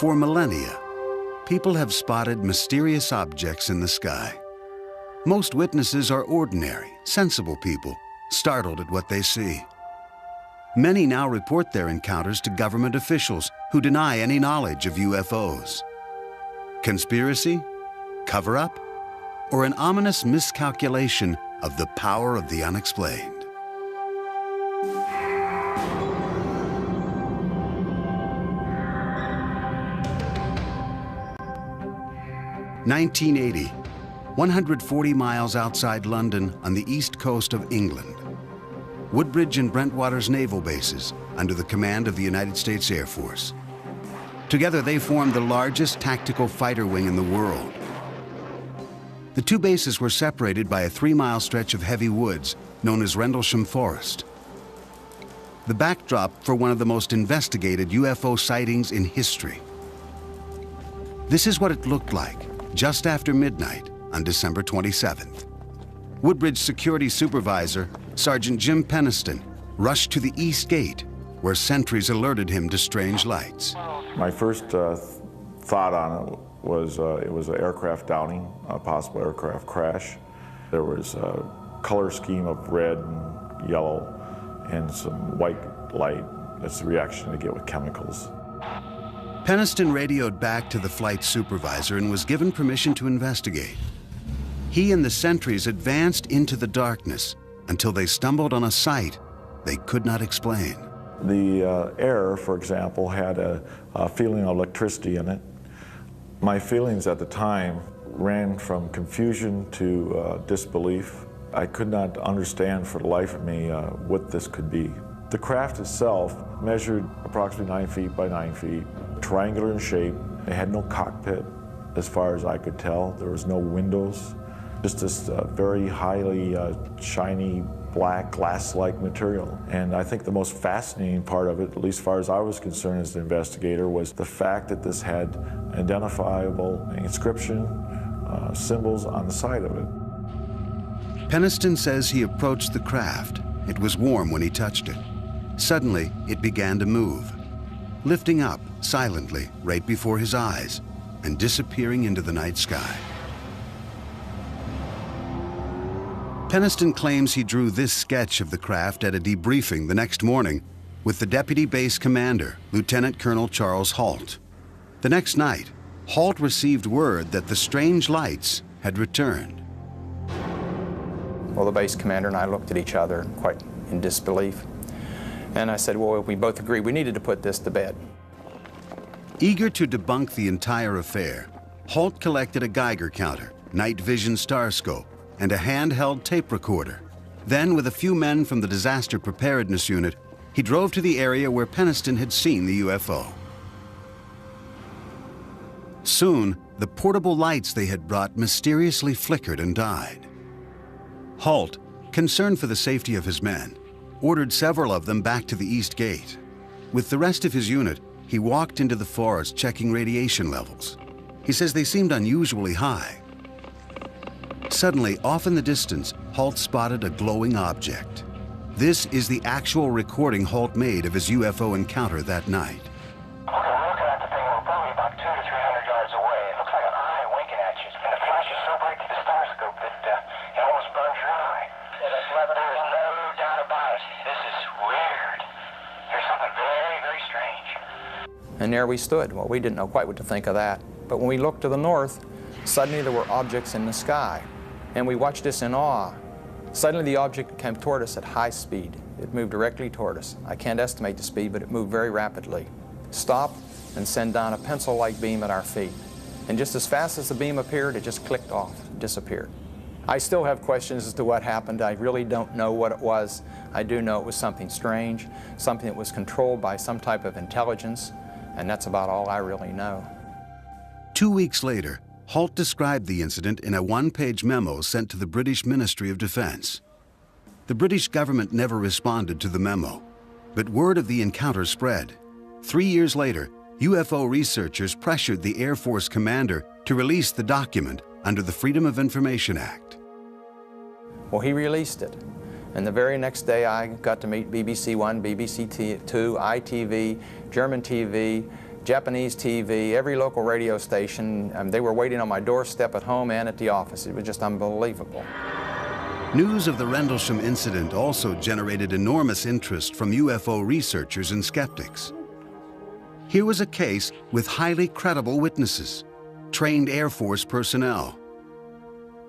For millennia, people have spotted mysterious objects in the sky. Most witnesses are ordinary, sensible people, startled at what they see. Many now report their encounters to government officials who deny any knowledge of UFOs. Conspiracy? Cover-up? Or an ominous miscalculation of the power of the unexplained? (1980), 140 miles outside London on the east coast of England. Woodbridge and Brentwater's naval bases under the command of the United States Air Force. Together they formed the largest tactical fighter wing in the world. The two bases were separated by a 3-mile stretch of heavy woods known as Rendlesham Forest. The backdrop for one of the most investigated UFO sightings in history. This is what it looked like just after midnight on December 27th. Woodbridge security supervisor, Sergeant Jim Peniston, rushed to the East Gate, where sentries alerted him to strange lights. My first thought on it was an aircraft downing, a possible aircraft crash. There was a color scheme of red and yellow and some white light. That's the reaction to get with chemicals. Peniston radioed back to the flight supervisor and was given permission to investigate. He and the sentries advanced into the darkness until they stumbled on a sight they could not explain. The air, for example, had a feeling of electricity in it. My feelings at the time ran from confusion to disbelief. I could not understand for the life of me what this could be. The craft itself measured approximately 9 feet by 9 feet, triangular in shape. It had no cockpit, as far as I could tell. There was no windows, just this very highly shiny, black, glass-like material. And I think the most fascinating part of it, at least as far as I was concerned as the investigator, was the fact that this had identifiable inscription, symbols on the side of it. Peniston says he approached the craft. It was warm when he touched it. Suddenly, it began to move, lifting up silently right before his eyes and disappearing into the night sky. Peniston claims he drew this sketch of the craft at a debriefing the next morning with the deputy base commander, Lieutenant Colonel Charles Halt. The next night, Halt received word that the strange lights had returned. Well, the base commander and I looked at each other quite in disbelief. And I said, well, we both agreed we needed to put this to bed. Eager to debunk the entire affair, Halt collected a Geiger counter, night vision star scope, and a handheld tape recorder. Then, with a few men from the Disaster Preparedness Unit, he drove to the area where Peniston had seen the UFO. Soon, the portable lights they had brought mysteriously flickered and died. Halt, concerned for the safety of his men, ordered several of them back to the East Gate. With the rest of his unit, he walked into the forest checking radiation levels. He says they seemed unusually high. Suddenly, off in the distance, Halt spotted a glowing object. This is the actual recording Halt made of his UFO encounter that night. Okay, we're looking at the thing, we're probably about 200 to 300 yards away. It looks like an eye winking at you, and the flash is so bright through the star scope that it almost burns your eye. There's no doubt about it. This is weird. There's something very, very strange. And there we stood. Well, we didn't know quite what to think of that. But when we looked to the north, suddenly there were objects in the sky. And we watched this in awe. Suddenly the object came toward us at high speed. It moved directly toward us. I can't estimate the speed, but it moved very rapidly. Stopped and sent down a pencil-like beam at our feet. And just as fast as the beam appeared, it just clicked off, disappeared. I still have questions as to what happened. I really don't know what it was. I do know it was something strange, something that was controlled by some type of intelligence, and that's about all I really know. 2 weeks later, Halt described the incident in a one-page memo sent to the British Ministry of Defense. The British government never responded to the memo, but word of the encounter spread. 3 years later, UFO researchers pressured the Air Force commander to release the document under the Freedom of Information Act. Well, he released it. And the very next day, I got to meet BBC One, BBC Two, ITV, German TV, Japanese TV, every local radio station. They were waiting on my doorstep at home and at the office. It was just unbelievable. News of the Rendlesham incident also generated enormous interest from UFO researchers and skeptics. Here was a case with highly credible witnesses, trained Air Force personnel.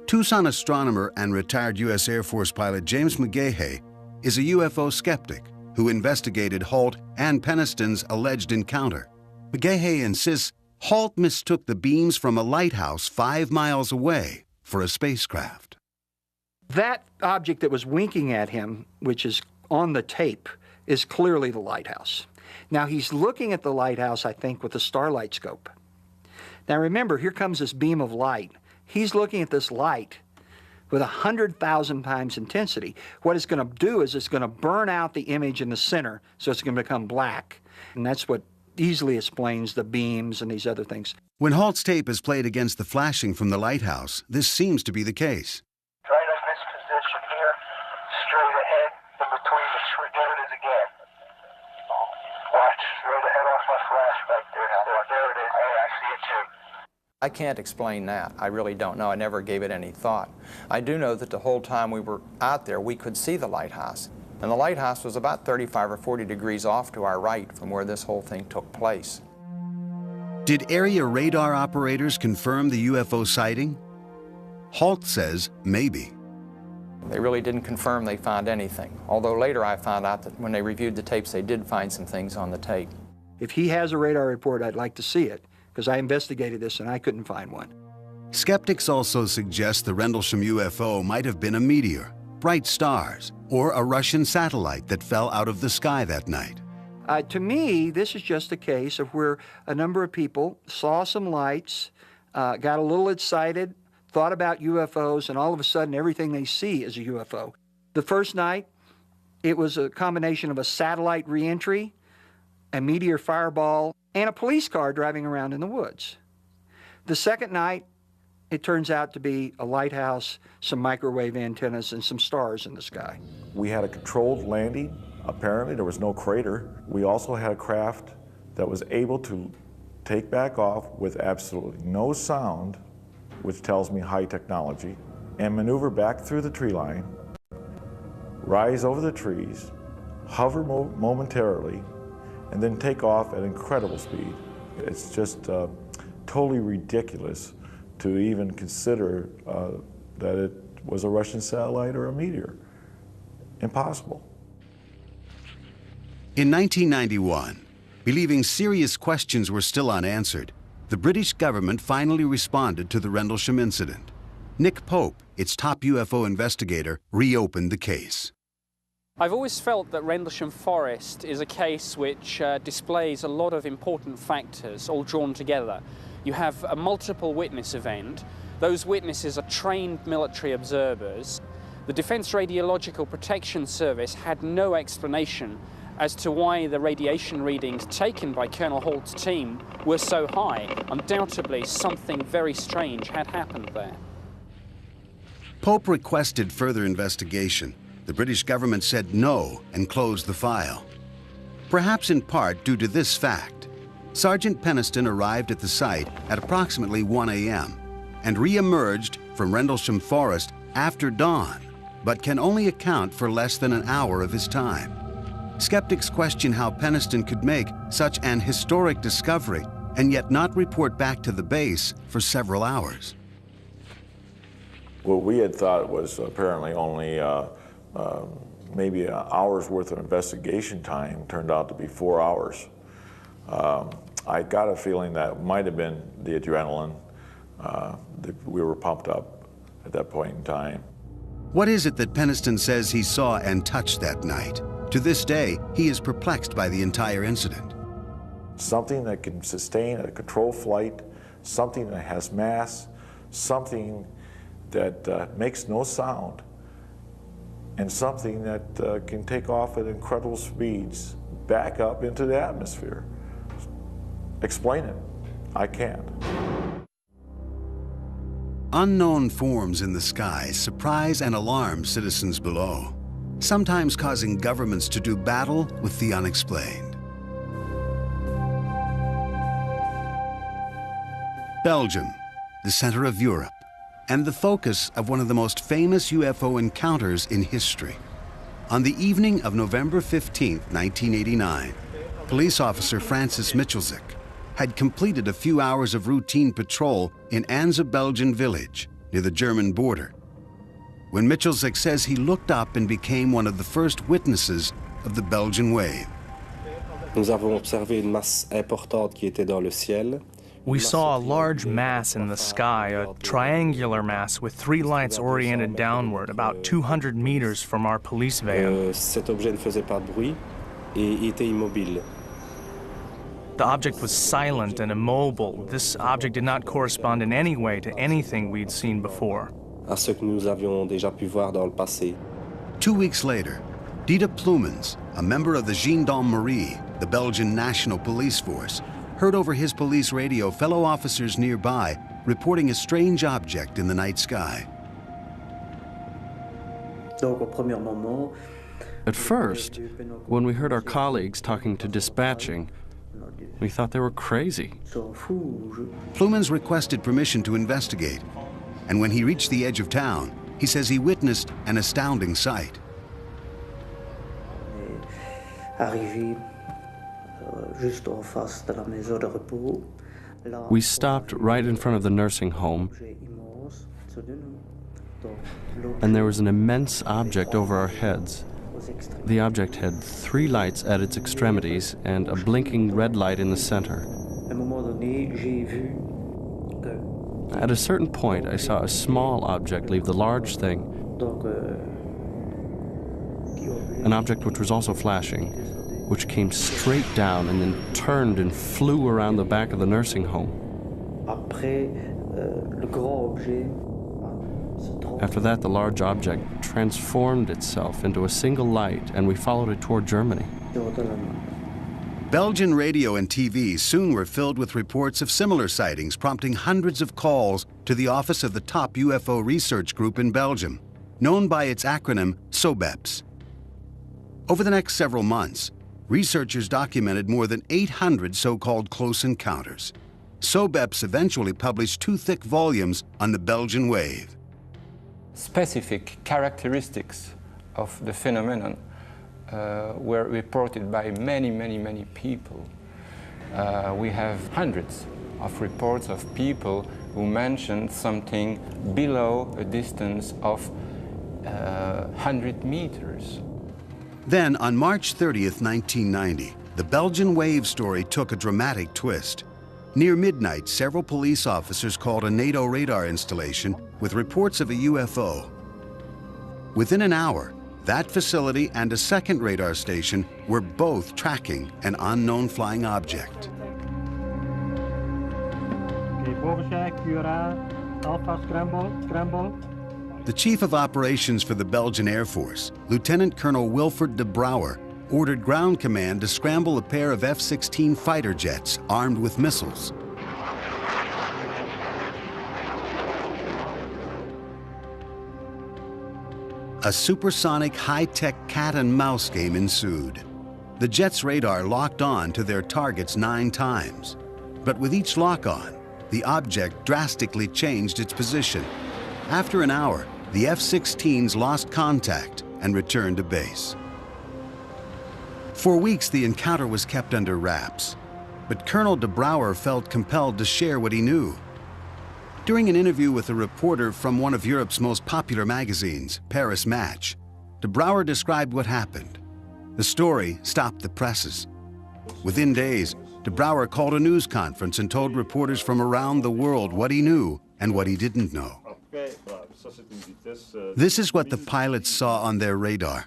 Tucson astronomer and retired U.S. Air Force pilot James McGahey is a UFO skeptic who investigated Halt and Peniston's alleged encounter. McGahey insists Halt mistook the beams from a lighthouse 5 miles away for a spacecraft. That object that was winking at him, which is on the tape, is clearly the lighthouse. Now, he's looking at the lighthouse, I think, with a starlight scope. Now, remember, here comes this beam of light. He's looking at this light with 100,000 times intensity. What it's going to do is it's going to burn out the image in the center, so it's going to become black. And that's what easily explains the beams and these other things. When Halt's tape is played against the flashing from the lighthouse, this seems to be the case. Right in this position here, straight ahead, in between the tree. There it is again. Watch, straight ahead off my flash back there. There it is. Hey, I see it too. I can't explain that. I really don't know. I never gave it any thought. I do know that the whole time we were out there, we could see the lighthouse. And the lighthouse was about 35 or 40 degrees off to our right from where this whole thing took place. Did area radar operators confirm the UFO sighting? Halt says maybe. They really didn't confirm they found anything, although later I found out that when they reviewed the tapes, they did find some things on the tape. If he has a radar report, I'd like to see it, because I investigated this and I couldn't find one. Skeptics also suggest the Rendlesham UFO might have been a meteor, bright stars, or a Russian satellite that fell out of the sky that night. To me, this is just a case of where a number of people saw some lights, got a little excited, thought about UFOs, and all of a sudden everything they see is a UFO. The first night, it was a combination of a satellite reentry, a meteor fireball, and a police car driving around in the woods. The second night, it turns out to be a lighthouse, some microwave antennas, and some stars in the sky. We had a controlled landing. Apparently, there was no crater. We also had a craft that was able to take back off with absolutely no sound, which tells me high technology, and maneuver back through the tree line, rise over the trees, hover momentarily, and then take off at incredible speed. It's just totally ridiculous to even consider that it was a Russian satellite or a meteor. Impossible. In 1991, believing serious questions were still unanswered, the British government finally responded to the Rendlesham incident. Nick Pope, its top UFO investigator, reopened the case. I've always felt that Rendlesham Forest is a case which displays a lot of important factors all drawn together. You have a multiple witness event. Those witnesses are trained military observers. The Defense Radiological Protection Service had no explanation as to why the radiation readings taken by Colonel Halt's team were so high. Undoubtedly, something very strange had happened there. Pope requested further investigation. The British government said no and closed the file. Perhaps in part due to this fact, Sergeant Peniston arrived at the site at approximately 1 a.m. and re-emerged from Rendlesham Forest after dawn, but can only account for less than an hour of his time. Skeptics question how Peniston could make such an historic discovery and yet not report back to the base for several hours. What we had thought was apparently only maybe an hour's worth of investigation time turned out to be 4 hours. I got a feeling that might have been the adrenaline. We were pumped up at that point in time. What is it that Peniston says he saw and touched that night? To this day, he is perplexed by the entire incident. Something that can sustain a controlled flight, something that has mass, something that makes no sound, and something that can take off at incredible speeds back up into the atmosphere. Explain it. I can't. Unknown forms in the sky surprise and alarm citizens below, sometimes causing governments to do battle with the unexplained. Belgium, the center of Europe, and the focus of one of the most famous UFO encounters in history. On the evening of November 15, 1989, police officer Francis Michelzik had completed a few hours of routine patrol in Anze Belgian village near the German border, when Michelzik says he looked up and became one of the first witnesses of the Belgian wave. Nous avons observé une masse importante qui était dans le ciel. We saw a large mass in the sky, a triangular mass with three lights oriented downward, about 200 meters from our police van. Cet objet ne faisait pas de bruit et était immobile. The object was silent and immobile. This object did not correspond in any way to anything we'd seen before. À ce que nous avions déjà pu voir dans le passé. 2 weeks later, Dieter Plumens, a member of the Gendarmerie, the Belgian National Police Force, heard over his police radio fellow officers nearby reporting a strange object in the night sky. At first, when we heard our colleagues talking to dispatching, we thought they were crazy. Plumens requested permission to investigate, and when he reached the edge of town, he says he witnessed an astounding sight. We stopped right in front of the nursing home, and there was an immense object over our heads. The object had three lights at its extremities and a blinking red light in the center. At a certain point, I saw a small object leave the large thing, an object which was also flashing, which came straight down and then turned and flew around the back of the nursing home. After that, the large object transformed itself into a single light, and we followed it toward Germany. Belgian radio and TV soon were filled with reports of similar sightings, prompting hundreds of calls to the office of the top UFO research group in Belgium, known by its acronym SOBEPS. Over the next several months, researchers documented more than 800 so-called close encounters. SOBEPS eventually published 2 thick volumes on the Belgian wave. Specific characteristics of the phenomenon were reported by many people. We have hundreds of reports of people who mentioned something below a distance of 100 meters. Then, on March 30th, 1990, the Belgian wave story took a dramatic twist. Near midnight, several police officers called a NATO radar installation with reports of a UFO. Within an hour, that facility and a second radar station were both tracking an unknown flying object. The chief of operations for the Belgian Air Force, Lieutenant Colonel Wilfred de Brouwer, ordered ground command to scramble a pair of F-16 fighter jets armed with missiles. A supersonic high-tech cat-and-mouse game ensued. The jets' radar locked on to their targets 9 times. But with each lock-on, the object drastically changed its position. After an hour, the F-16s lost contact and returned to base. For weeks, the encounter was kept under wraps, but Colonel de Brouwer felt compelled to share what he knew. During an interview with a reporter from one of Europe's most popular magazines, Paris Match, de Brouwer described what happened. The story stopped the presses. Within days, de Brouwer called a news conference and told reporters from around the world what he knew and what he didn't know. This is what the pilots saw on their radar.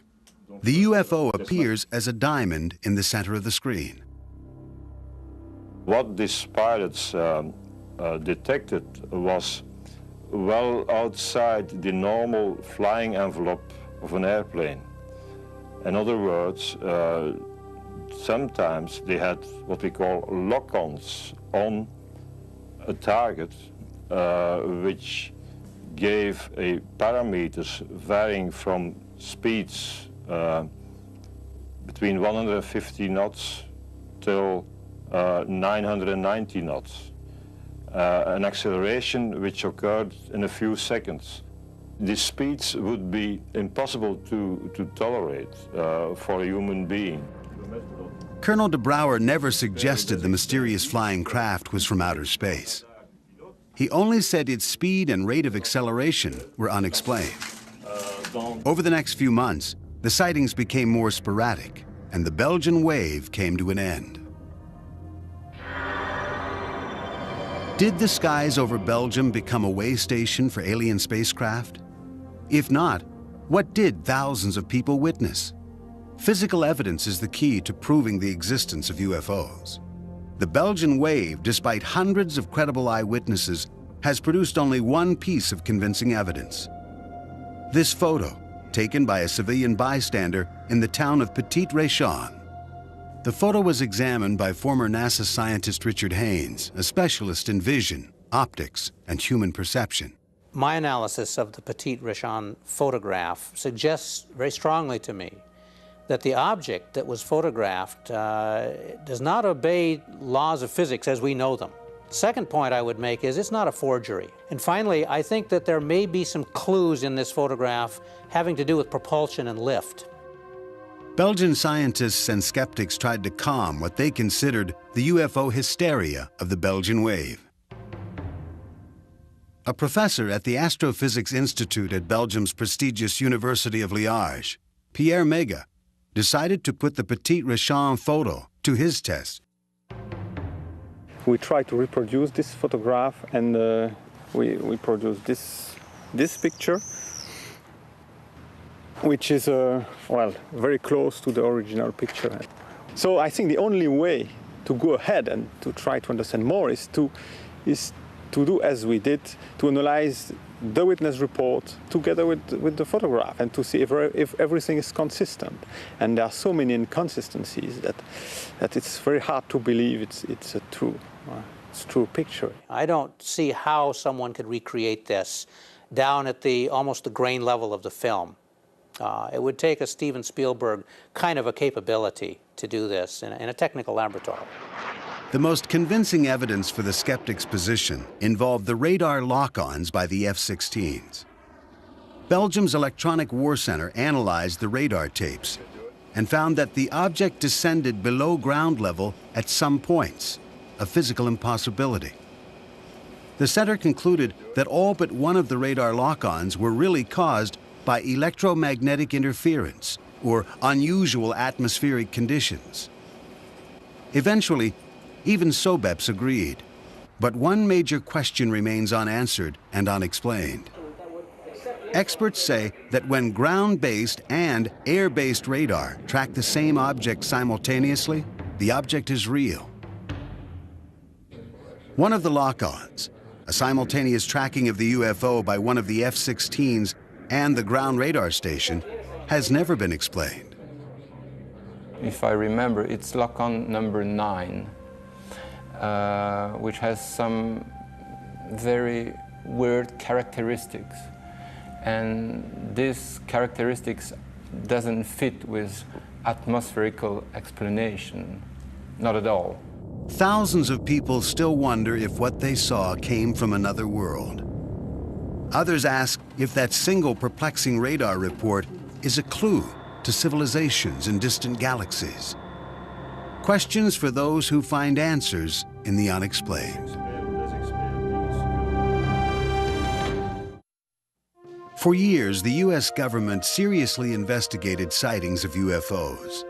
The UFO appears as a diamond in the center of the screen. What these pilots detected was well outside the normal flying envelope of an airplane. In other words, sometimes they had what we call lock-ons on a target, which gave a parameters varying from speeds between 150 knots till 990 knots. an acceleration which occurred in a few seconds. These speeds would be impossible to tolerate for a human being. Colonel de Brouwer never suggested the mysterious flying craft was from outer space. He only said its speed and rate of acceleration were unexplained. Over the next few months, the sightings became more sporadic, and the Belgian wave came to an end. Did the skies over Belgium become a way station for alien spacecraft? If not, what did thousands of people witness? Physical evidence is the key to proving the existence of UFOs. The Belgian wave, despite hundreds of credible eyewitnesses, has produced only one piece of convincing evidence. This photo, taken by a civilian bystander in the town of Petit-Réchon. The photo was examined by former NASA scientist Richard Haynes, a specialist in vision, optics, and human perception. My analysis of the Petit-Réchon photograph suggests very strongly to me that the object that was photographed does not obey laws of physics as we know them. Second point I would make is it's not a forgery. And finally, I think that there may be some clues in this photograph having to do with propulsion and lift. Belgian scientists and skeptics tried to calm what they considered the UFO hysteria of the Belgian wave. A professor at the Astrophysics Institute at Belgium's prestigious University of Liège, Pierre Mega, decided to put the Petit-Réchon photo to his test. We tried to reproduce this photograph, and we produced this picture, which is well, very close to the original picture. So I think the only way to go ahead and to try to understand more is to do as we did, to analyze the witness report together with the photograph and to see if everything is consistent. And there are so many inconsistencies that it's very hard to believe it's a true picture. I don't see how someone could recreate this down at almost the grain level of the film. It would take a Steven Spielberg kind of a capability to do this in a technical laboratory. The most convincing evidence for the skeptics' position involved the radar lock-ons by the F-16s. Belgium's Electronic War Center analyzed the radar tapes and found that the object descended below ground level at some points, a physical impossibility. The center concluded that all but one of the radar lock-ons were really caused by electromagnetic interference or unusual atmospheric conditions. Eventually, even SOBEPS agreed. But one major question remains unanswered and unexplained. Experts say that when ground-based and air-based radar track the same object simultaneously, the object is real. One of the lock-ons, a simultaneous tracking of the UFO by one of the F-16s and the ground radar station, has never been explained. If I remember, it's lock-on number 9. Which has some very weird characteristics. And these characteristics doesn't fit with atmospherical explanation, not at all. Thousands of people still wonder if what they saw came from another world. Others ask if that single perplexing radar report is a clue to civilizations in distant galaxies. Questions for those who find answers in the unexplained. For years, the U.S. government seriously investigated sightings of UFOs.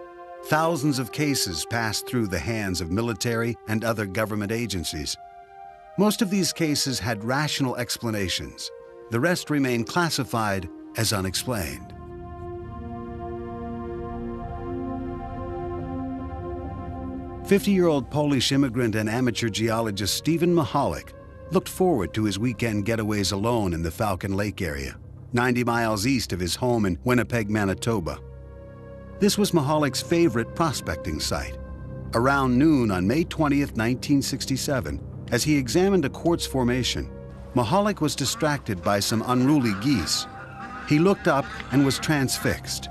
Thousands of cases passed through the hands of military and other government agencies. Most of these cases had rational explanations. The rest remained classified as unexplained. "50-year-old Polish immigrant and amateur geologist Stephen Mahalik looked forward to his weekend getaways alone in the Falcon Lake area, 90 miles east of his home in Winnipeg, Manitoba. This was Mahalik's favorite prospecting site. Around noon on May 20th, 1967, as he examined a quartz formation, Mahalik was distracted by some unruly geese. He looked up and was transfixed.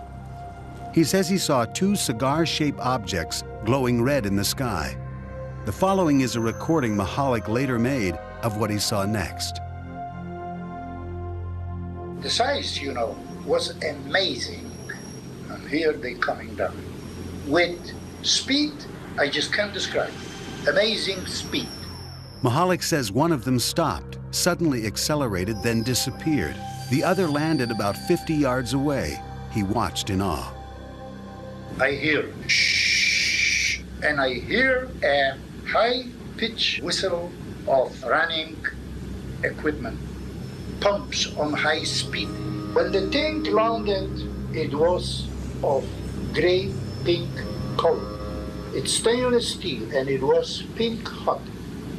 He says he saw two cigar-shaped objects glowing red in the sky. The following is a recording Mahalik later made of what he saw next. The size, was amazing. And here they coming down. With speed, I just can't describe. Amazing speed. Mahalik says one of them stopped, suddenly accelerated, then disappeared. The other landed about 50 yards away. He watched in awe. I hear shh, and I hear a high-pitched whistle of running equipment, pumps on high speed. When the thing landed, it was of gray-pink color. It's stainless steel, and it was pink hot.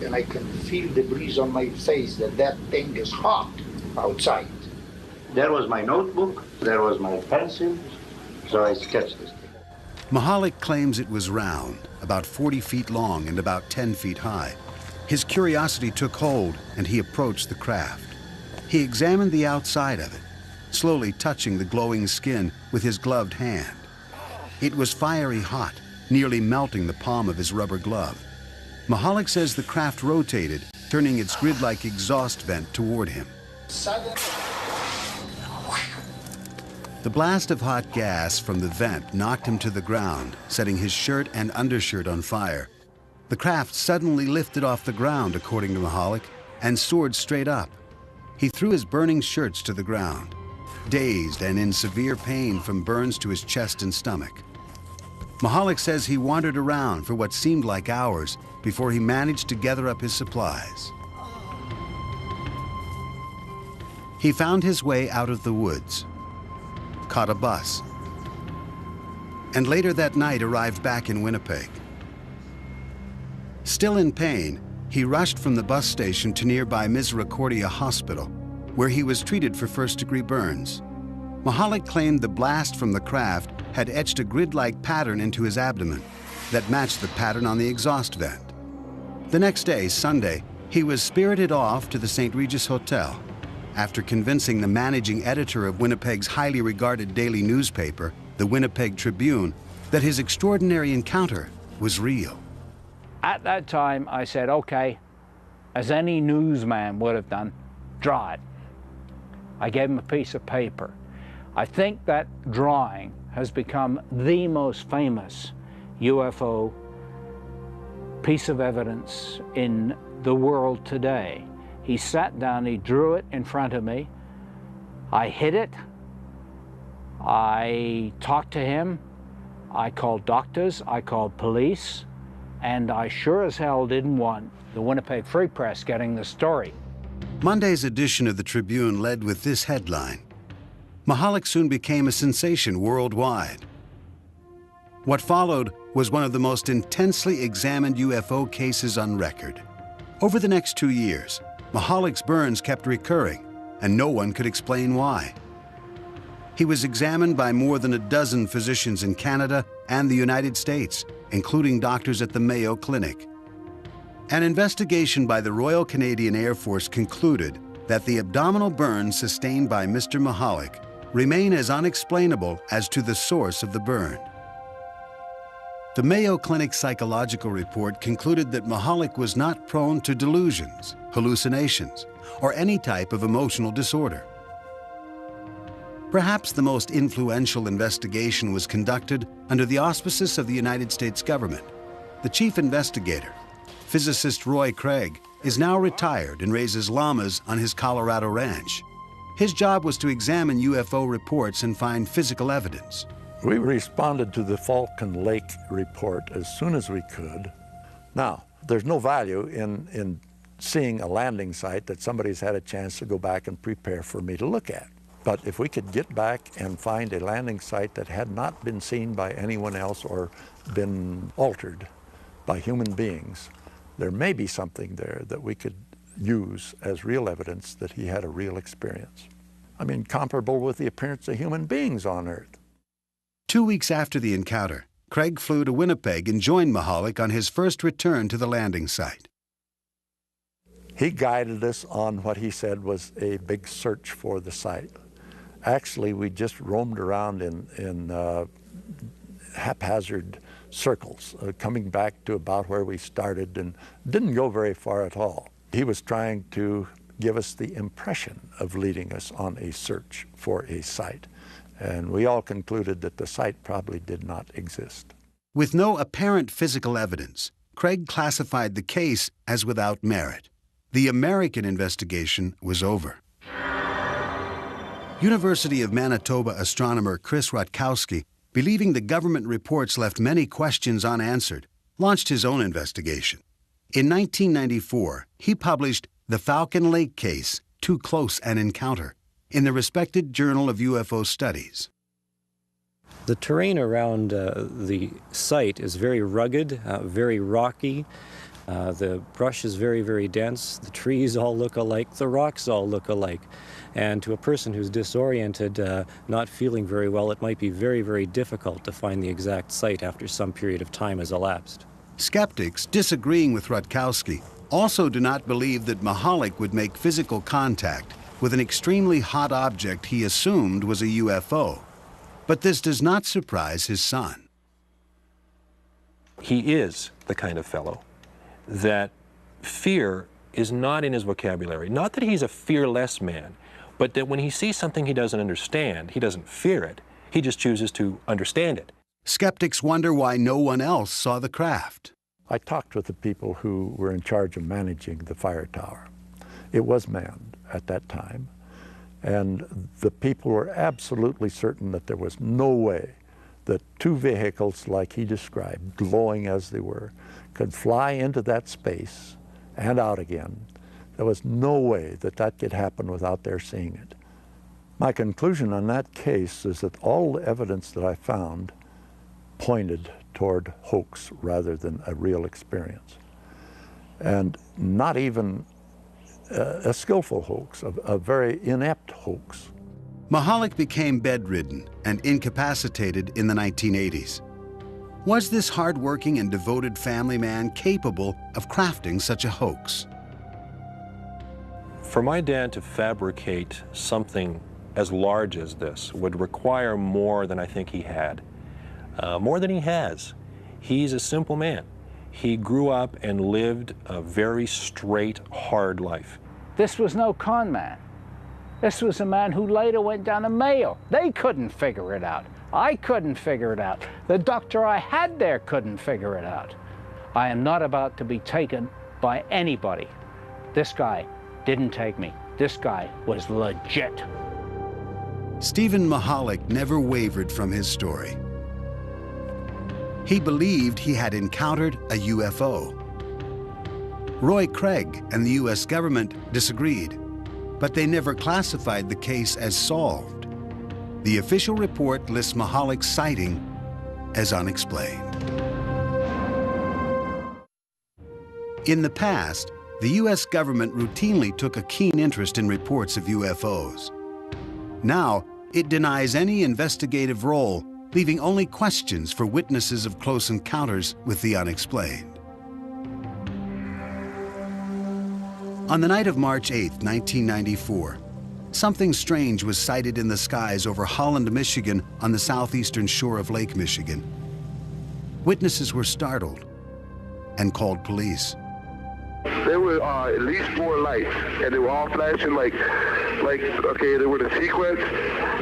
And I can feel the breeze on my face that thing is hot outside. There was my notebook, there was my pencil, so I sketched this thing. Mahalik claims it was round, about 40 feet long and about 10 feet high. His curiosity took hold and he approached the craft. He examined the outside of it, slowly touching the glowing skin with his gloved hand. It was fiery hot, nearly melting the palm of his rubber glove. Mahalik says the craft rotated, turning its grid-like exhaust vent toward him. The blast of hot gas from the vent knocked him to the ground, setting his shirt and undershirt on fire. The craft suddenly lifted off the ground, according to Mahalik, and soared straight up. He threw his burning shirts to the ground, dazed and in severe pain from burns to his chest and stomach. Mahalik says he wandered around for what seemed like hours before he managed to gather up his supplies. He found his way out of the woods, caught a bus, and later that night arrived back in Winnipeg. Still in pain, he rushed from the bus station to nearby Misericordia Hospital, where he was treated for first-degree burns. Mahalik claimed the blast from the craft had etched a grid-like pattern into his abdomen that matched the pattern on the exhaust vent. The next day, Sunday, he was spirited off to the St. Regis Hotel after convincing the managing editor of Winnipeg's highly regarded daily newspaper, the Winnipeg Tribune, that his extraordinary encounter was real. At that time, I said, okay, as any newsman would have done, draw it. I gave him a piece of paper. I think that drawing has become the most famous UFO piece of evidence in the world today. He sat down, he drew it in front of me. I hid it. I talked to him. I called doctors, I called police, and I sure as hell didn't want the Winnipeg Free Press getting the story. Monday's edition of the Tribune led with this headline: Mahalik soon became a sensation worldwide. What followed was one of the most intensely examined UFO cases on record. Over the next 2 years, Mahalik's burns kept recurring, and no one could explain why. He was examined by more than a dozen physicians in Canada and the United States, including doctors at the Mayo Clinic. An investigation by the Royal Canadian Air Force concluded that the abdominal burns sustained by Mr. Mahalik remain as unexplainable as to the source of the burn. The Mayo Clinic psychological report concluded that Mahalik was not prone to delusions, hallucinations, or any type of emotional disorder. Perhaps the most influential investigation was conducted under the auspices of the United States government. The chief investigator, physicist Roy Craig, is now retired and raises llamas on his Colorado ranch. His job was to examine UFO reports and find physical evidence. We responded to the Falcon Lake report as soon as we could. Now, there's no value in seeing a landing site that somebody's had a chance to go back and prepare for me to look at. But if we could get back and find a landing site that had not been seen by anyone else or been altered by human beings, there may be something there that we could use as real evidence that he had a real experience. I mean, comparable with the appearance of human beings on Earth. 2 weeks after the encounter, Craig flew to Winnipeg and joined Mahalik on his first return to the landing site. He guided us on what he said was a big search for the site. Actually, we just roamed around in haphazard circles, coming back to about where we started and didn't go very far at all. He was trying to give us the impression of leading us on a search for a site. And we all concluded that the site probably did not exist. With no apparent physical evidence, Craig classified the case as without merit. The American investigation was over. University of Manitoba astronomer Chris Rutkowski, believing the government reports left many questions unanswered, launched his own investigation. In 1994, he published The Falcon Lake Case, Too Close an Encounter, in the respected Journal of UFO Studies. The terrain around the site is very rugged, very rocky. The brush is very, very dense. The trees all look alike. The rocks all look alike. And to a person who's disoriented, not feeling very well, it might be very, very difficult to find the exact site after some period of time has elapsed. Skeptics, disagreeing with Rutkowski, also do not believe that Mahalik would make physical contact with an extremely hot object he assumed was a UFO. But this does not surprise his son. He is the kind of fellow that fear is not in his vocabulary. Not that he's a fearless man, but that when he sees something he doesn't understand, he doesn't fear it. He just chooses to understand it. Skeptics wonder why no one else saw the craft. I talked with the people who were in charge of managing the fire tower. It was manned at that time, and the people were absolutely certain that there was no way that two vehicles like he described, glowing as they were, could fly into that space and out again. There was no way that that could happen without their seeing it. My conclusion on that case is that all the evidence that I found pointed toward hoax rather than a real experience. And not even a skillful hoax, a very inept hoax. Mahalik became bedridden and incapacitated in the 1980s. Was this hard-working and devoted family man capable of crafting such a hoax? For my dad to fabricate something as large as this would require more than I think he had, more than he has. He's a simple man. He grew up and lived a very straight, hard life. This was no con man. This was a man who later went down to Mayo. They couldn't figure it out. I couldn't figure it out. The doctor I had there couldn't figure it out. I am not about to be taken by anybody. This guy didn't take me. This guy was legit. Stephen Mahalik never wavered from his story. He believed he had encountered a UFO. Roy Craig and the U.S. government disagreed, but they never classified the case as solved. The official report lists Mahalik's sighting as unexplained. In the past, the U.S. government routinely took a keen interest in reports of UFOs. Now, it denies any investigative role, leaving only questions for witnesses of close encounters with the unexplained. On the night of March 8, 1994, something strange was sighted in the skies over Holland, Michigan, on the southeastern shore of Lake Michigan. Witnesses were startled and called police. There were at least 4 lights, and they were all flashing like okay, they were the sequence.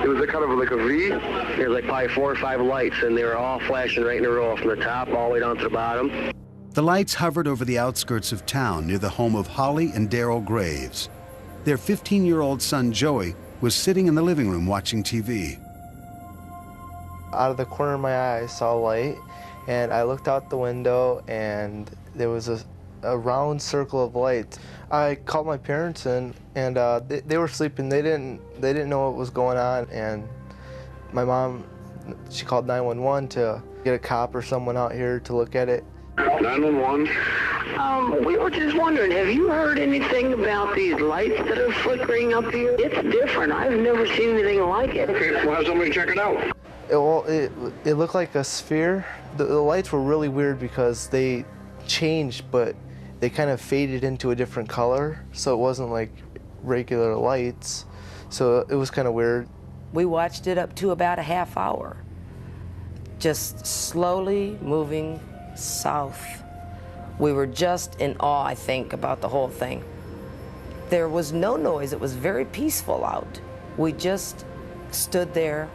It was a kind of like a V. There was like probably 4 or 5 lights, and they were all flashing right in a row from the top all the way down to the bottom. The lights hovered over the outskirts of town near the home of Holly and Daryl Graves. Their 15-year-old son, Joey, was sitting in the living room watching TV. Out of the corner of my eye, I saw a light, and I looked out the window, and there was a round circle of light. I called my parents, and they were sleeping. They didn't know what was going on, and my mom, she called 911 to get a cop or someone out here to look at it. 911. We were just wondering, have you heard anything about these lights that are flickering up here? It's different. I've never seen anything like it. Okay, we'll have somebody check it out. It looked like a sphere. The lights were really weird because they changed, but they kind of faded into a different color, so it wasn't like regular lights. So it was kind of weird. We watched it up to about a half hour, just slowly moving south. We were just in awe, I think, about the whole thing. There was no noise. It was very peaceful out. We just stood there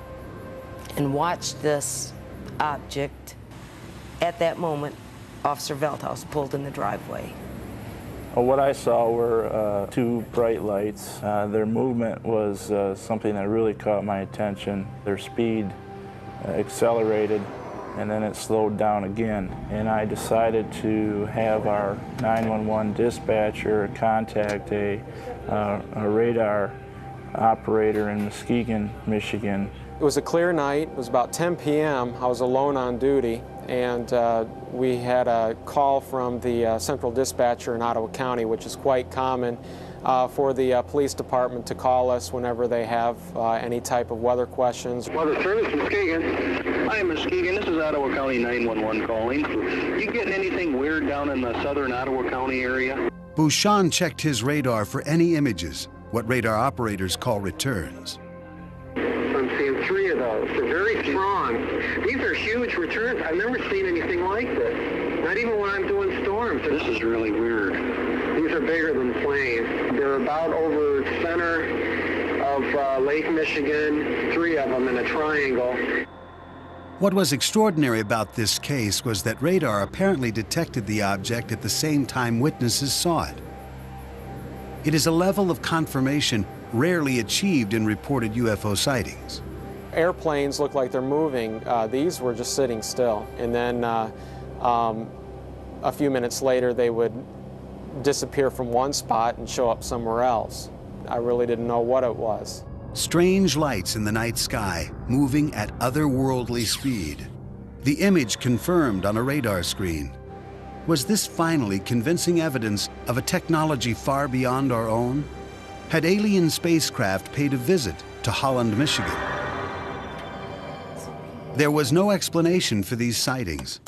and watched this object. At that moment, Officer Veldhuis pulled in the driveway. Well, what I saw were two bright lights. Their movement was something that really caught my attention. Their speed accelerated, and then it slowed down again. And I decided to have our 911 dispatcher contact a radar operator in Muskegon, Michigan. It was a clear night. It was about 10 p.m. I was alone on duty, and we had a call from the central dispatcher in Ottawa County, which is quite common for the police department to call us whenever they have any type of weather questions. Weather Service, Muskegon. Hi, Muskegon. This is Ottawa County 911 calling. You getting anything weird down in the southern Ottawa County area? Bouchon checked his radar for any images, what radar operators call returns. I'm seeing 3 of those. They're very strong. These are huge returns. I've never seen anything like this. Not even when I'm doing storms. This is really weird. These are bigger than planes. They're about over center of Lake Michigan, 3 of them in a triangle. What was extraordinary about this case was that radar apparently detected the object at the same time witnesses saw it. It is a level of confirmation rarely achieved in reported UFO sightings. Airplanes look like they're moving. These were just sitting still. And then a few minutes later, they would disappear from one spot and show up somewhere else. I really didn't know what it was. Strange lights in the night sky, moving at otherworldly speed. The image confirmed on a radar screen. Was this finally convincing evidence of a technology far beyond our own? Had alien spacecraft paid a visit to Holland, Michigan? There was no explanation for these sightings.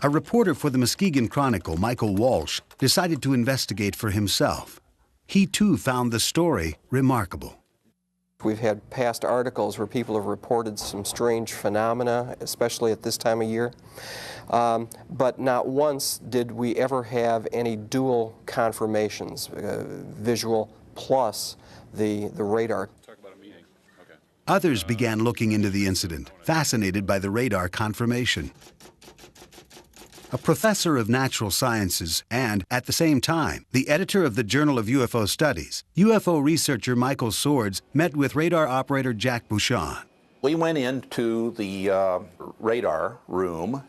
A reporter for the Muskegon Chronicle, Michael Walsh, decided to investigate for himself. He too found the story remarkable. We've had past articles where people have reported some strange phenomena, especially at this time of year. But not once did we ever have any dual confirmations, visual plus the radar. Others began looking into the incident, fascinated by the radar confirmation. A professor of natural sciences and, at the same time, the editor of the Journal of UFO Studies, UFO researcher Michael Swords met with radar operator Jack Bouchon. We went into the radar room.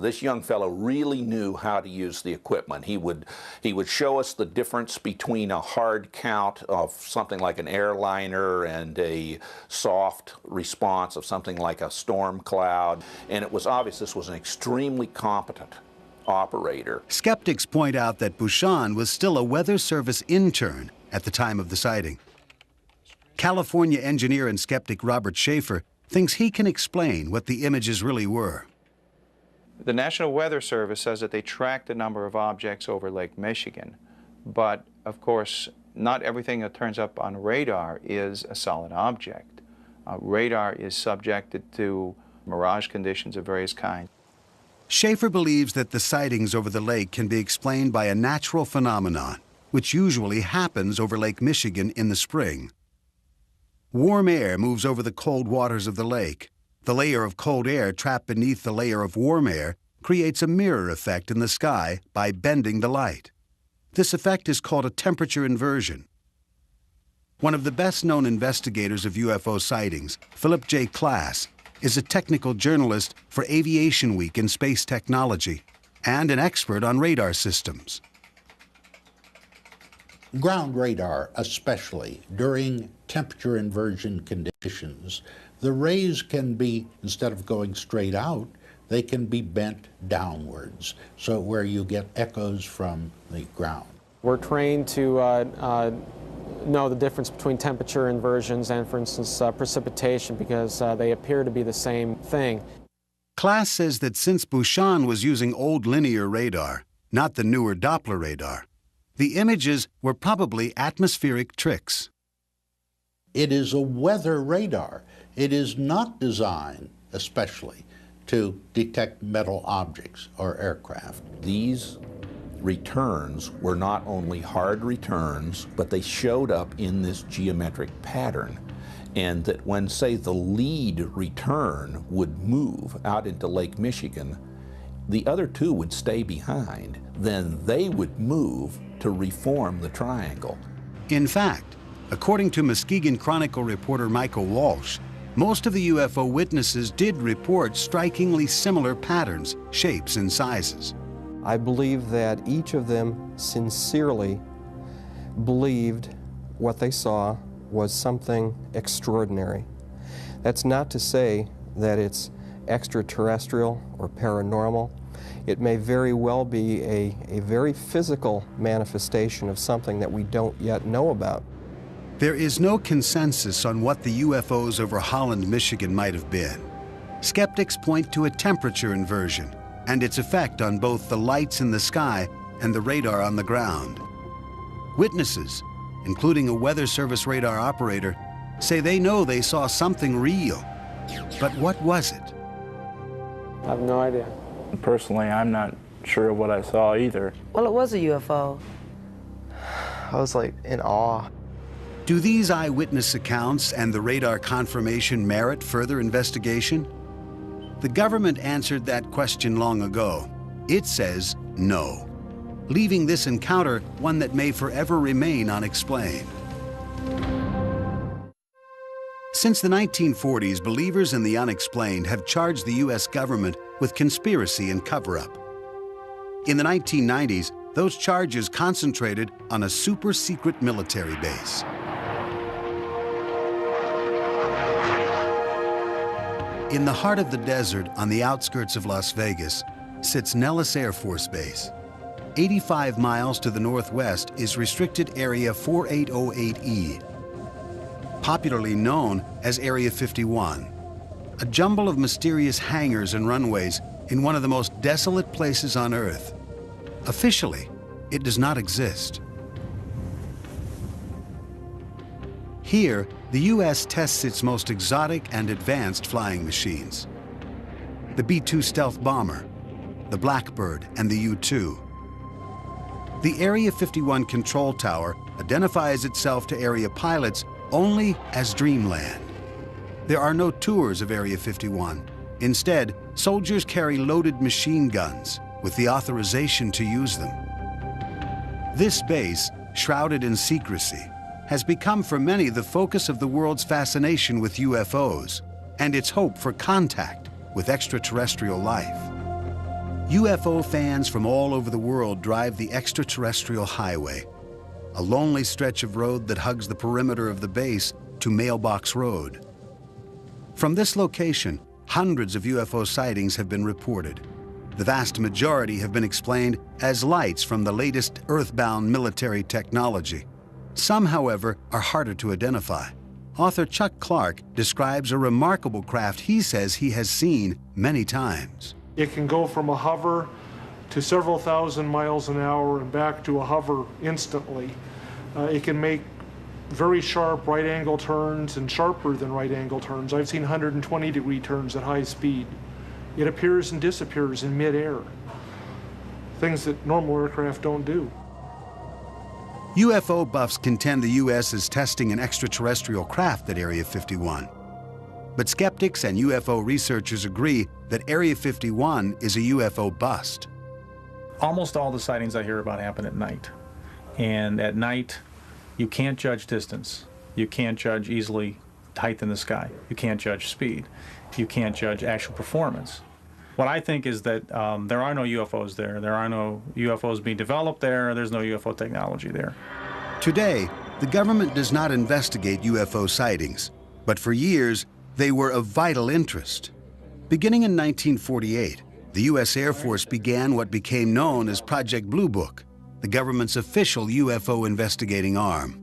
This young fellow really knew how to use the equipment. He would show us the difference between a hard count of something like an airliner and a soft response of something like a storm cloud. And it was obvious this was an extremely competent operator. Skeptics point out that Bouchon was still a Weather Service intern at the time of the sighting. California engineer and skeptic Robert Schaefer thinks he can explain what the images really were. The National Weather Service says that they tracked a number of objects over Lake Michigan, but of course not everything that turns up on radar is a solid object. Radar is subjected to mirage conditions of various kinds. Schaefer believes that the sightings over the lake can be explained by a natural phenomenon, which usually happens over Lake Michigan in the spring. Warm air moves over the cold waters of the lake. The layer of cold air trapped beneath the layer of warm air creates a mirror effect in the sky by bending the light. This effect is called a temperature inversion. One of the best-known investigators of UFO sightings, Philip J. Klass, is a technical journalist for Aviation Week in Space Technology and an expert on radar systems. Ground radar, especially during temperature inversion conditions, the rays can be, instead of going straight out, they can be bent downwards, so where you get echoes from the ground. We're trained to know the difference between temperature inversions and, for instance, precipitation, because they appear to be the same thing. Klass says that since Bouchon was using old linear radar, not the newer Doppler radar, the images were probably atmospheric tricks. It is a weather radar. It is not designed, especially, to detect metal objects or aircraft. These returns were not only hard returns, but they showed up in this geometric pattern. And that when, say, the lead return would move out into Lake Michigan, the other two would stay behind. Then they would move to reform the triangle. In fact, according to Muskegon Chronicle reporter Michael Walsh, most of the UFO witnesses did report strikingly similar patterns, shapes, and sizes. I believe that each of them sincerely believed what they saw was something extraordinary. That's not to say that it's extraterrestrial or paranormal. It may very well be a very physical manifestation of something that we don't yet know about. There is no consensus on what the UFOs over Holland, Michigan might have been. Skeptics point to a temperature inversion and its effect on both the lights in the sky and the radar on the ground. Witnesses, including a Weather Service radar operator, say they know they saw something real. But what was it? I have no idea. Personally, I'm not sure what I saw either. Well, it was a UFO. I was like in awe. Do these eyewitness accounts and the radar confirmation merit further investigation? The government answered that question long ago. It says no, leaving this encounter one that may forever remain unexplained. Since the 1940s, believers in the unexplained have charged the U.S. government with conspiracy and cover-up. In the 1990s, those charges concentrated on a super-secret military base. In the heart of the desert, on the outskirts of Las Vegas, sits Nellis Air Force Base. 85 miles to the northwest is Restricted Area 4808E, popularly known as Area 51, a jumble of mysterious hangars and runways in one of the most desolate places on Earth. Officially, it does not exist. Here, the U.S. tests its most exotic and advanced flying machines. The B-2 stealth bomber, the Blackbird, and the U-2. The Area 51 control tower identifies itself to area pilots only as Dreamland. There are no tours of Area 51. Instead, soldiers carry loaded machine guns with the authorization to use them. This base, shrouded in secrecy, has become for many the focus of the world's fascination with UFOs and its hope for contact with extraterrestrial life. UFO fans from all over the world drive the extraterrestrial highway, a lonely stretch of road that hugs the perimeter of the base to Mailbox Road. From this location, hundreds of UFO sightings have been reported. The vast majority have been explained as lights from the latest earthbound military technology. Some, however, are harder to identify. Author Chuck Clark describes a remarkable craft he says he has seen many times. It can go from a hover to several thousand miles an hour and back to a hover instantly. It can make very sharp right-angle turns and sharper than right-angle turns. I've seen 120-degree turns at high speed. It appears and disappears in mid-air, things that normal aircraft don't do. UFO buffs contend the U.S. is testing an extraterrestrial craft at Area 51. But skeptics and UFO researchers agree that Area 51 is a UFO bust. Almost all the sightings I hear about happen at night. And at night, you can't judge distance. You can't judge easily height in the sky. You can't judge speed. You can't judge actual performance. What I think is that there are no UFOs there. There are no UFOs being developed there. There's no UFO technology there. Today, The government does not investigate UFO sightings, but for years, they were of vital interest. Beginning in 1948, the U.S. Air Force began what became known as Project Blue Book, the government's official UFO investigating arm.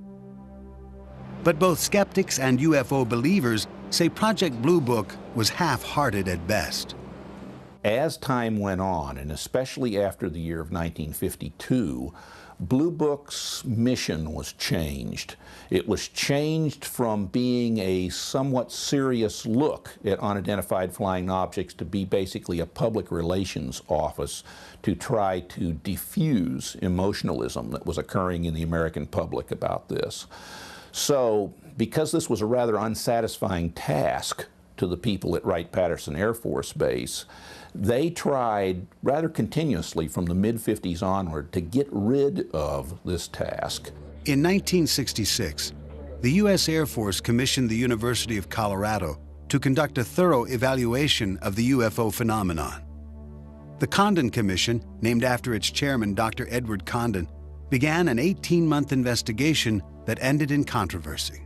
But both skeptics and UFO believers say Project Blue Book was half-hearted at best. As time went on, and especially after the year of 1952, Blue Book's mission was changed. It was changed from being a somewhat serious look at unidentified flying objects to be basically a public relations office to try to diffuse emotionalism that was occurring in the American public about this. So, because this was a rather unsatisfying task to the people at Wright-Patterson Air Force Base, they tried rather continuously from the mid-50s onward to get rid of this task. In 1966, the U.S. Air Force commissioned the University of Colorado to conduct a thorough evaluation of the UFO phenomenon. The Condon Commission, named after its chairman, Dr. Edward Condon, began an 18-month investigation that ended in controversy.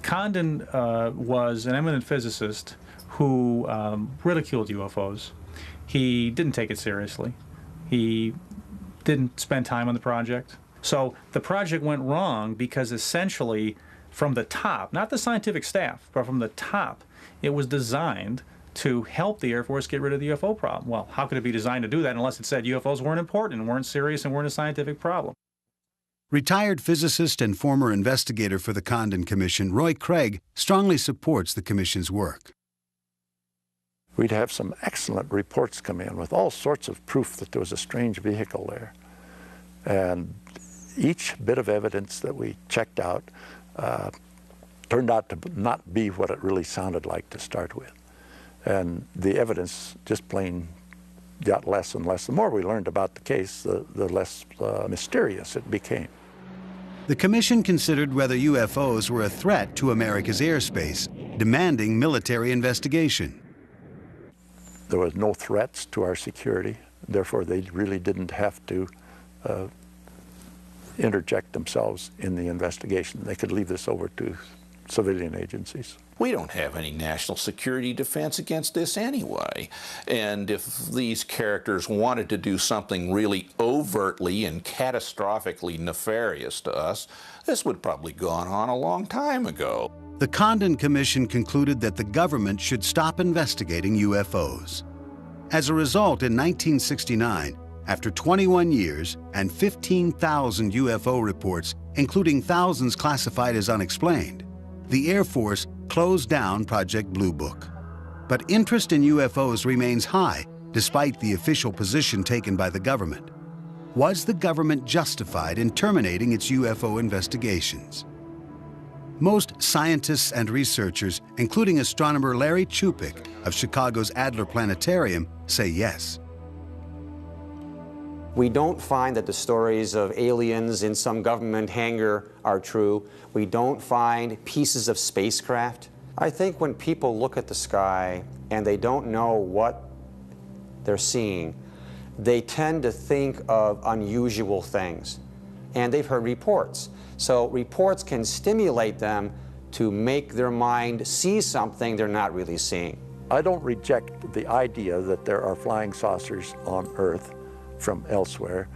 Condon was an eminent physicist who ridiculed UFOs. He didn't take it seriously. He didn't spend time on the project. So the project went wrong because essentially from the top, not the scientific staff, but from the top, it was designed to help the Air Force get rid of the UFO problem. Well, how could it be designed to do that unless it said UFOs weren't important, weren't serious, and weren't a scientific problem? Retired physicist and former investigator for the Condon Commission, Roy Craig, strongly supports the Commission's work. We'd have some excellent reports come in with all sorts of proof that there was a strange vehicle there. And each bit of evidence that we checked out turned out to not be what it really sounded like to start with. And the evidence just plain got less and less. The more we learned about the case, the less mysterious it became. The Commission considered whether UFOs were a threat to America's airspace, demanding military investigation. There was no threats to our security, therefore they really didn't have to interject themselves in the investigation. They could leave this over to civilian agencies. We don't have any national security defense against this anyway. And if these characters wanted to do something really overtly and catastrophically nefarious to us, this would probably gone on a long time ago. The Condon Commission concluded that the government should stop investigating UFOs. As a result, in 1969, after 21 years and 15,000 UFO reports, including thousands classified as unexplained, the Air Force closed down Project Blue Book. But interest in UFOs remains high, despite the official position taken by the government. Was the government justified in terminating its UFO investigations? Most scientists and researchers, including astronomer Larry Chupik of Chicago's Adler Planetarium, say yes. We don't find that the stories of aliens in some government hangar are true. We don't find pieces of spacecraft. I think when people look at the sky and they don't know what they're seeing, they tend to think of unusual things. And they've heard reports. So reports can stimulate them to make their mind see something they're not really seeing. I don't reject the idea that there are flying saucers on Earth from elsewhere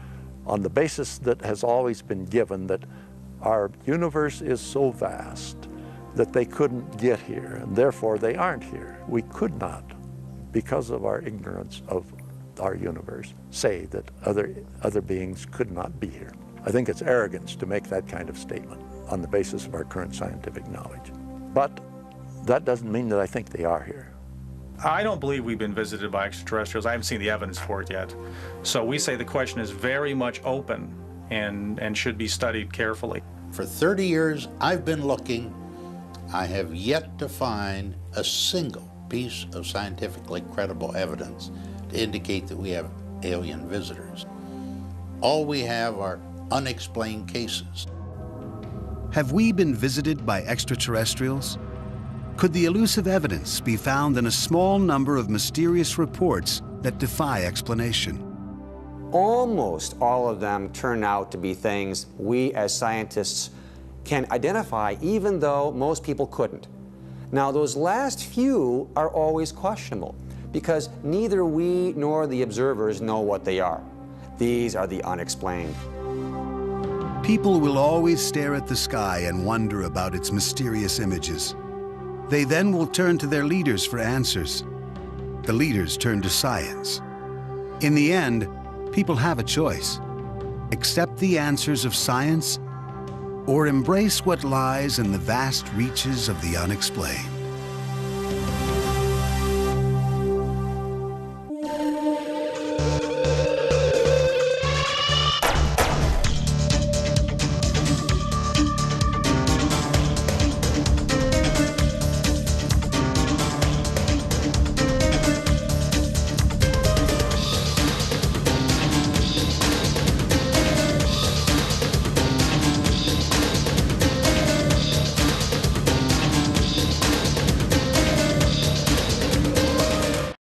on the basis that has always been given that our universe is so vast that they couldn't get here, and therefore they aren't here. We could not, because of our ignorance of our universe, say that other beings could not be here. I think it's arrogance to make that kind of statement on the basis of our current scientific knowledge. But that doesn't mean that I think they are here. I don't believe we've been visited by extraterrestrials. I haven't seen the evidence for it yet. So we say the question is very much open and should be studied carefully. For 30 years, I've been looking. I have yet to find a single piece of scientifically credible evidence to indicate that we have alien visitors. All we have are unexplained cases. Have we been visited by extraterrestrials? Could the elusive evidence be found in a small number of mysterious reports that defy explanation? Almost all of them turn out to be things we as scientists can identify, even though most people couldn't. Now, those last few are always questionable because neither we nor the observers know what they are. These are the unexplained. People will always stare at the sky and wonder about its mysterious images. They then will turn to their leaders for answers. the leaders turned to science. In the end, people have a choice: accept the answers of science or embrace what lies in the vast reaches of the unexplained.